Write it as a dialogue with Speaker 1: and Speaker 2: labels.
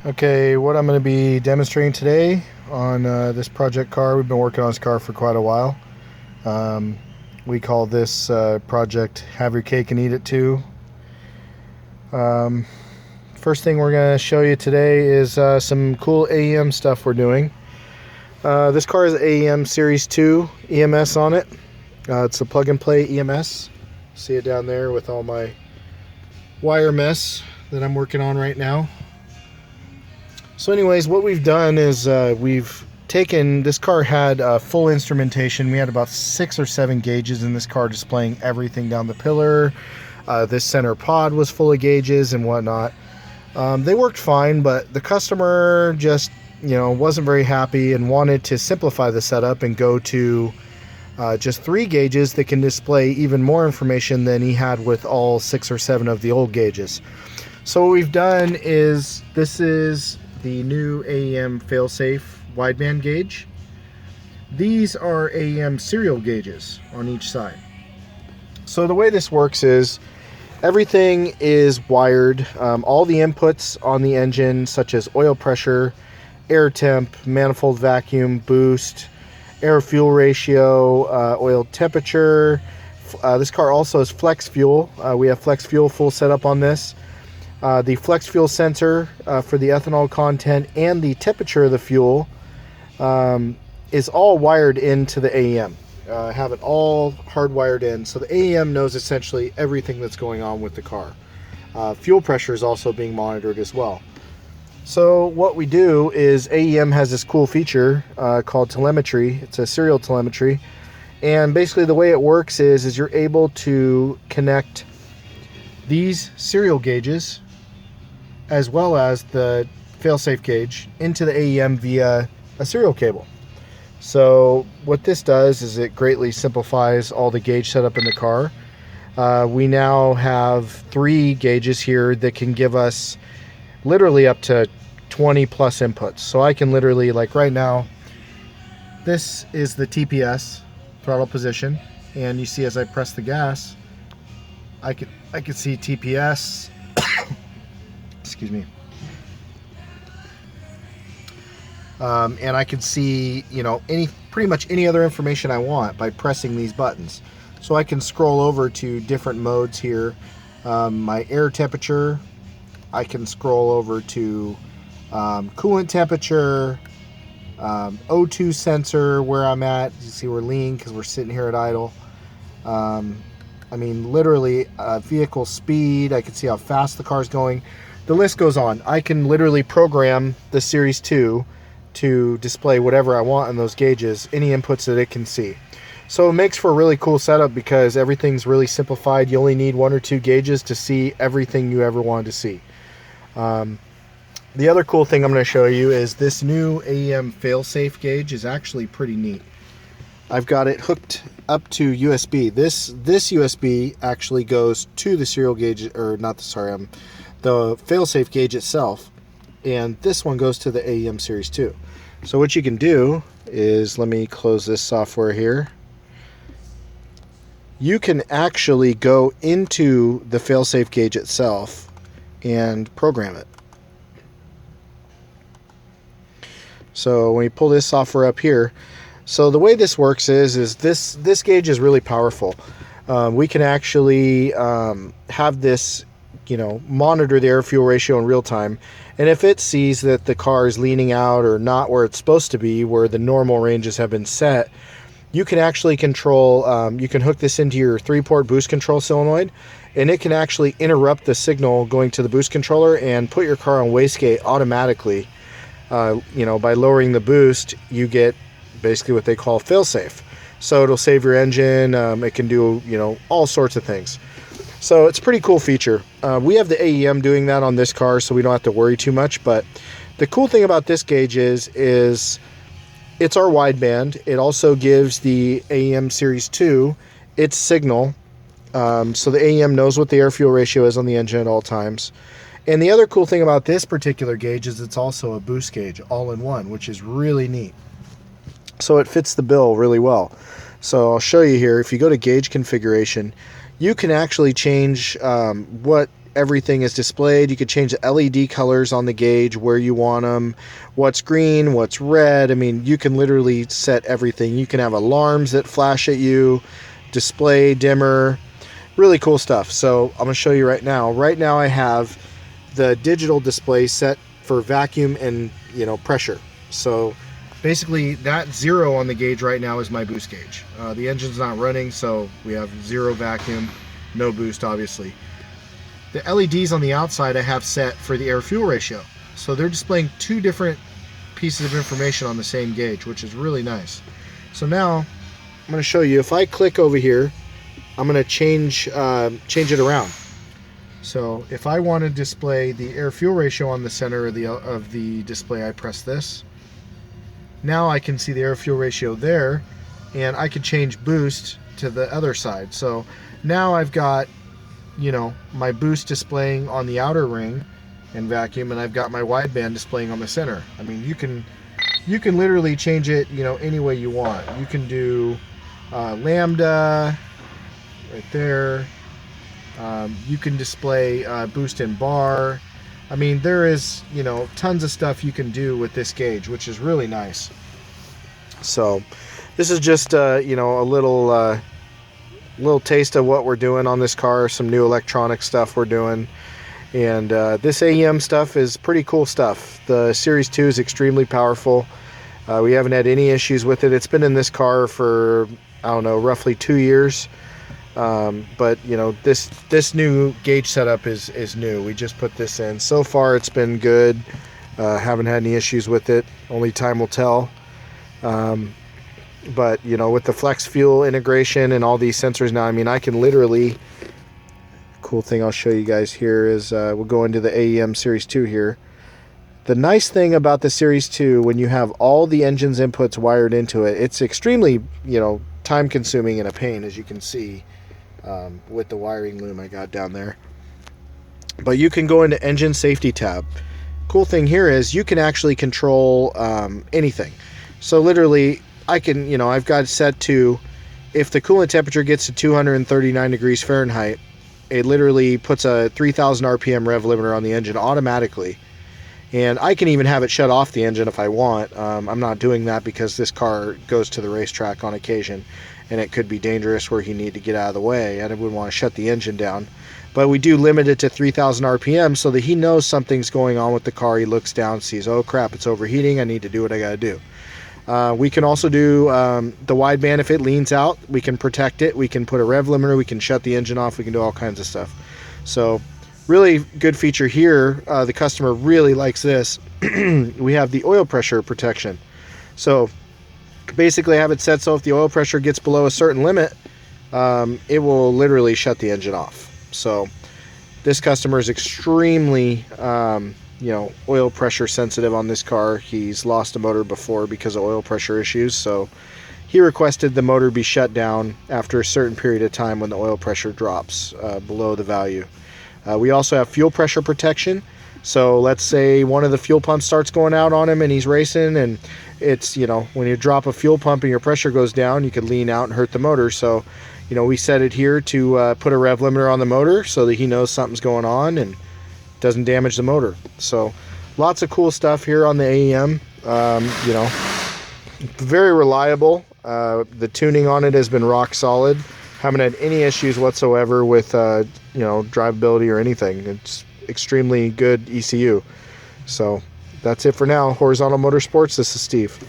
Speaker 1: Okay, what I'm going to be demonstrating today on this project car, we've been working on this car for quite a while. We call this project Have Your Cake and Eat It Too. First thing we're going to show you today is some cool AEM stuff we're doing. This car is AEM Series 2 EMS on it. It's a plug-and-play EMS. See it down there with all my wire mess that I'm working on right now. So anyways, what we've done is we've taken, this car had full instrumentation. We had about 6 or 7 gauges in this car displaying everything down the pillar. This center pod was full of gauges and whatnot. They worked fine, but the customer just, wasn't very happy and wanted to simplify the setup and go to just 3 gauges that can display even more information than he had with all 6 or 7 of the old gauges. So what we've done is, this is the new AEM Failsafe wideband gauge. These are AEM serial gauges on each side. So the way this works is everything is wired. All the inputs on the engine, such as oil pressure, air temp, manifold vacuum, boost, air fuel ratio, oil temperature. This car also has flex fuel. We have flex fuel full setup on this. The flex fuel sensor for the ethanol content and the temperature of the fuel is all wired into the AEM. Have it all hardwired in, so the AEM knows essentially everything that's going on with the car. Fuel pressure is also being monitored as well. So what we do is, AEM has this cool feature called telemetry. It's a serial telemetry, and basically the way it works is you're able to connect these serial gauges as well as the failsafe gauge into the AEM via a serial cable. So what this does is it greatly simplifies all the gauge setup in the car. We now have 3 gauges here that can give us literally up to 20 plus inputs. So I can literally, like right now, this is the TPS, throttle position, and you see as I press the gas, I can see TPS. Excuse me. And I can see, pretty much any other information I want by pressing these buttons. So I can scroll over to different modes here. My air temperature. I can scroll over to coolant temperature, O2 sensor, where I'm at. You see we're lean because we're sitting here at idle. Literally vehicle speed. I can see how fast the car's going. The list goes on. I can literally program the Series 2 to display whatever I want on those gauges, any inputs that it can see. So it makes for a really cool setup because everything's really simplified. You only need 1 or 2 gauges to see everything you ever wanted to see. The other cool thing I'm going to show you is this new AEM Failsafe gauge is actually pretty neat. I've got it hooked up to USB. This USB actually goes to the serial gauge, or not the failsafe gauge itself, and this one goes to the AEM Series 2. So what you can do is, let me close this software here. You can actually go into the failsafe gauge itself and program it. So when you pull this software up here, so the way this works is this gauge is really powerful. We can actually have this monitor the air fuel ratio in real time, and if it sees that the car is leaning out or not where it's supposed to be, where the normal ranges have been set, you can actually control, you can hook this into your 3-port boost control solenoid, and it can actually interrupt the signal going to the boost controller and put your car on wastegate automatically. By lowering the boost, you get basically what they call failsafe. So it'll save your engine, it can do all sorts of things. So it's a pretty cool feature. We have the AEM doing that on this car, so we don't have to worry too much. But the cool thing about this gauge is it's our wideband. It also gives the AEM Series 2 its signal. So the AEM knows what the air fuel ratio is on the engine at all times. And the other cool thing about this particular gauge is it's also a boost gauge all in one, which is really neat. So it fits the bill really well. So I'll show you here. If you go to gauge configuration, you can actually change what everything is displayed. You could change the LED colors on the gauge where you want them, what's green, what's red. I mean, you can literally set everything. You can have alarms that flash at you, display dimmer, really cool stuff. So I'm going to show you right now. Right now I have the digital display set for vacuum and, you know, pressure. So basically that 0 on the gauge right now is my boost gauge. The engine's not running, so we have 0 vacuum, no boost obviously. The LEDs on the outside I have set for the air-fuel ratio. So they're displaying 2 different pieces of information on the same gauge, which is really nice. So now I'm going to show you, if I click over here, I'm going to change it around. So if I want to display the air-fuel ratio on the center of the display, I press this. Now I can see the air-fuel ratio there, and I can change boost to the other side. So now I've got, you know, my boost displaying on the outer ring and vacuum, and I've got my wideband displaying on the center. I mean, you can literally change it, you know, any way you want. You can do lambda right there. You can display boost and bar. I mean, there is, you know, tons of stuff you can do with this gauge, which is really nice. So this is just you know, a little taste of what we're doing on this car, some new electronic stuff we're doing. And this AEM stuff is pretty cool stuff. The Series 2 is extremely powerful. We haven't had any issues with it. It's been in this car for, I don't know, roughly 2 years. But you know, this new gauge setup is new. We just put this in. So far it's been good. Haven't had any issues with it. Only time will tell. But you know, with the flex fuel integration and all these sensors now, I mean, I can literally, cool thing I'll show you guys here is we'll go into the AEM Series 2 here. The nice thing about the Series 2, when you have all the engine's inputs wired into it, it's extremely, you know, time consuming and a pain, as you can see with the wiring loom I got down there. But you can go into engine safety tab. Cool thing here is you can actually control anything. So literally I can, you know, I've got it set to, if the coolant temperature gets to 239 degrees Fahrenheit, it literally puts a 3000 RPM rev limiter on the engine automatically. And I can even have it shut off the engine if I want. I'm not doing that because this car goes to the racetrack on occasion, and it could be dangerous where he need to get out of the way. I wouldn't want to shut the engine down. But we do limit it to 3000 RPM so that he knows something's going on with the car. He looks down, sees, oh crap, it's overheating. I need to do what I got to do. We can also do the wideband. If it leans out, we can protect it. We can put a rev limiter. We can shut the engine off. We can do all kinds of stuff. So really good feature here. The customer really likes this. We have the oil pressure protection. So basically I have it set so if the oil pressure gets below a certain limit, it will literally shut the engine off. So this customer is extremely you know, oil pressure sensitive on this car. He's lost a motor before because of oil pressure issues, so he requested the motor be shut down after a certain period of time when the oil pressure drops below the value. We also have fuel pressure protection. So let's say one of the fuel pumps starts going out on him and he's racing, and it's, you know, when you drop a fuel pump and your pressure goes down, you could lean out and hurt the motor. So, you know, we set it here to put a rev limiter on the motor so that he knows something's going on and doesn't damage the motor. So lots of cool stuff here on the AEM. You know, very reliable. The tuning on it has been rock solid. Haven't had any issues whatsoever with you know, drivability or anything. It's extremely good ECU. So that's it for now. Horizontal Motorsports, this is Steve.